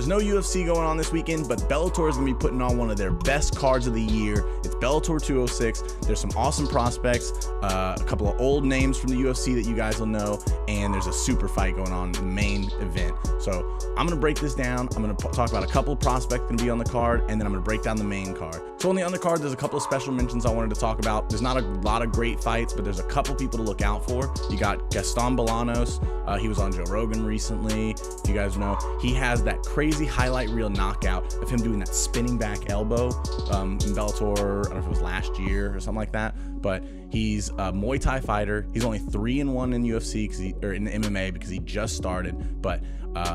There's no UFC going on this weekend, but Bellator is going to be putting on one of their best cards of the year. It's Bellator 206. There's some awesome prospects, a couple of old names from the UFC that you guys will know, and there's a super fight going on in the main event. So I'm going to break this down. I'm going to talk about a couple of prospects going to be on the card, and then I'm going to break down the main card. So on the undercard, there's a couple of special mentions I wanted to talk about. There's not a lot of great fights, but there's a couple people to look out for. You got Gaston Bolanos. He was on Joe Rogan recently. If you guys know, he has that crazy highlight reel knockout of him doing that spinning back elbow in Bellator. I don't know if it was last year or something like that, but he's a Muay Thai fighter. He's only 3-1 in UFC or in the MMA because he just started, but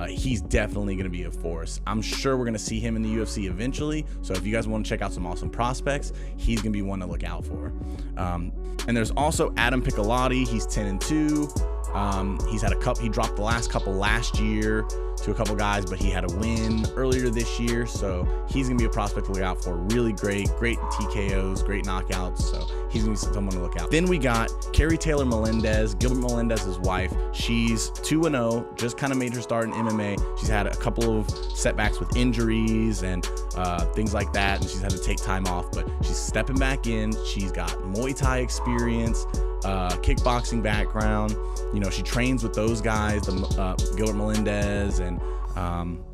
he's definitely going to be a force. I'm sure we're going to see him in the UFC eventually. So if you guys want to check out some awesome prospects, he's going to be one to look out for. And there's also Adam Piccolotti. He's 10-2. He's had he dropped the last couple last year to a couple guys, but he had a win earlier this year, so he's gonna be a prospect to look out for. Really great TKOs, great knockouts, so he's gonna be someone to look out. Then we got Carrie Taylor Melendez, Gilbert Melendez's wife. She's 2-0, just kind of made her start in MMA. She's had a couple of setbacks with injuries and things like that, and she's had to take time off, but she's stepping back in. She's got Muay Thai experience, kickboxing background. You know, she trains with those guys, the Gilbert Melendez and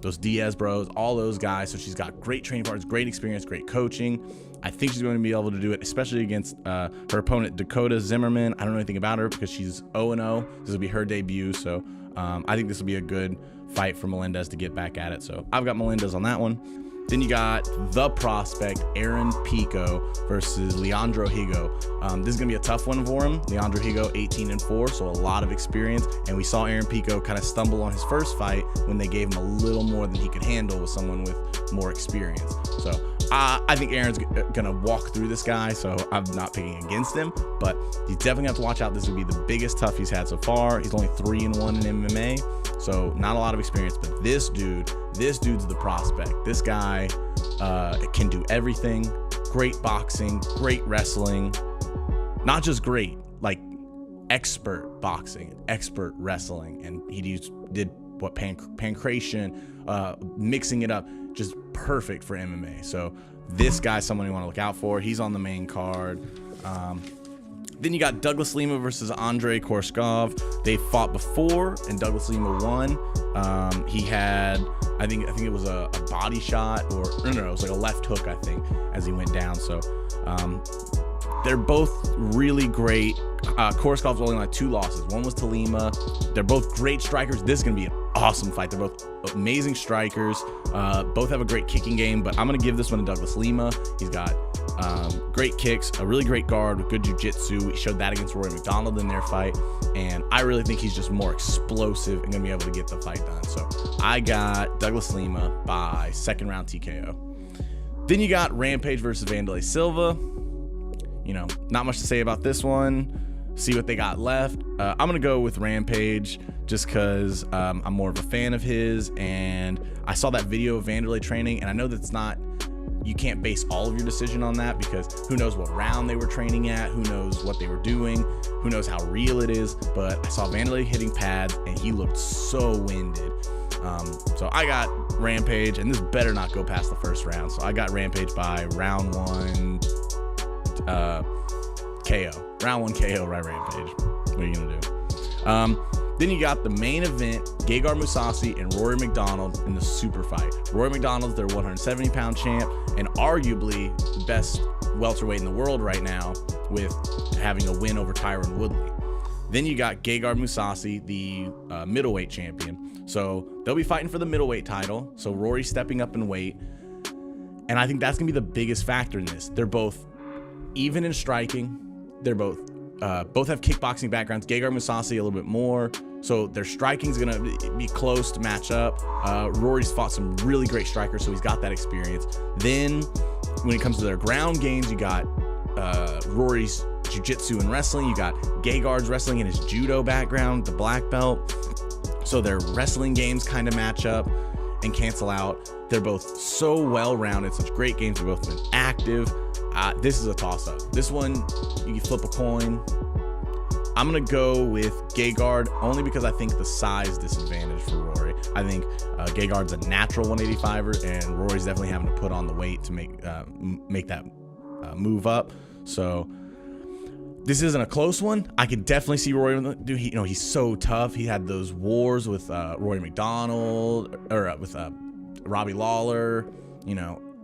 those Diaz bros, all those guys. So she's got great training partners, great experience, great coaching. I think she's going to be able to do it, especially against her opponent, Dakota Zimmerman. I don't know anything about her because she's 0-0. This will be her debut. So I think this will be a good fight for Melendez to get back at it. So I've got Melendez on that one. Then you got the prospect, Aaron Pico versus Leandro Higo. This is going to be a tough one for him. Leandro Higo, 18-4, so a lot of experience. And we saw Aaron Pico kind of stumble on his first fight when they gave him a little more than he could handle with someone with more experience. So I think Aaron's going to walk through this guy, so I'm not picking against him. But he's definitely going to have to watch out. This would be the biggest tough he's had so far. He's only 3-1 in MMA, so not a lot of experience. But this dude's the prospect. This guy can do everything. Great boxing, great wrestling. Not just great, like expert boxing, expert wrestling. And he did what pancration, mixing it up, just perfect for MMA. So this guy's someone you want to look out for. He's on the main card. Then you got Douglas Lima versus Andrei Korshkov. They fought before, and Douglas Lima won. He had, I think it was a body shot, or no, it was like a left hook, I think, as he went down. So they're both really great. Korshkov's only like 2 losses. One was to Lima. They're both great strikers. This is gonna be an awesome fight. They're both amazing strikers. Both have a great kicking game, but I'm gonna give this one to Douglas Lima. He's got great kicks, a really great guard with good jiu-jitsu. He showed that against Rory MacDonald in their fight, and I really think he's just more explosive and gonna be able to get the fight done. So I got Douglas Lima by 2nd round TKO. Then you got Rampage versus Wanderlei Silva. You know, not much to say about this one. See what they got left. I'm gonna go with Rampage just because I'm more of a fan of his, and I saw that video of Wanderlei training, and I know that's not, you can't base all of your decision on that because who knows what round they were training at, who knows what they were doing, who knows how real it is. But I saw Wanderlei hitting pads, and he looked so winded. So I got Rampage, and this better not go past the 1st round. So I got Rampage by round 1 KO. Round 1 KO by Rampage. What are you gonna do? Then you got the main event, Gegard Mousasi and Rory MacDonald in the super fight. Rory MacDonald's their 170-pound champ and arguably the best welterweight in the world right now, with having a win over Tyron Woodley. Then you got Gegard Mousasi, the middleweight champion. So they'll be fighting for the middleweight title. So Rory's stepping up in weight. And I think that's gonna be the biggest factor in this. They're both even in striking. They're both have kickboxing backgrounds. Gegard Mousasi a little bit more, so their striking's gonna be close to match up. Rory's fought some really great strikers, so he's got that experience. Then when it comes to their ground games, you got Rory's jiu-jitsu and wrestling. You got Gegard's wrestling and his judo background, the black belt. So their wrestling games kind of match up and cancel out. They're both so well-rounded, such great games. They've both been active. This is a toss-up. This one, you can flip a coin. I'm going to go with Gegard only because I think the size disadvantage for Rory. I think Gegard's a natural 185er, and Rory's definitely having to put on the weight to make that move up. So this isn't a close one. I could definitely see Rory do. He's so tough. He had those wars with Rory MacDonald or with Robbie Lawler.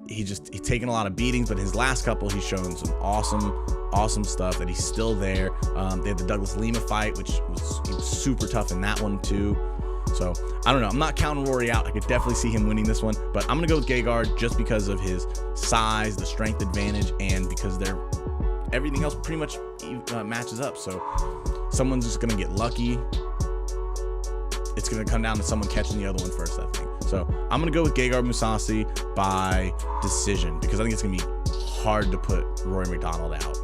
He's taken a lot of beatings, but his last couple, he's shown some awesome stuff, that he's still there. They had the Douglas Lima fight, he was super tough in that one too. So I don't know. I'm not counting Rory out. I could definitely see him winning this one, but I'm gonna go with Gegard just because of his size, the strength advantage, and because everything else pretty much matches up. So someone's just gonna get lucky. It's gonna come down to someone catching the other one first, I think. So I'm gonna go with Gegard Mousasi by decision, because I think it's gonna be hard to put Rory MacDonald out.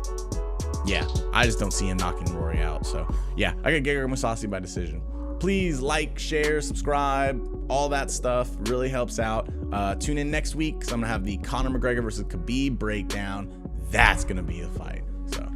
Yeah, I just don't see him knocking Rory out. So yeah, I got Gegard Mousasi by decision. Please like, share, subscribe, all that stuff really helps out. Tune in next week, because I'm gonna have the Conor McGregor versus Khabib breakdown. That's gonna be a fight. So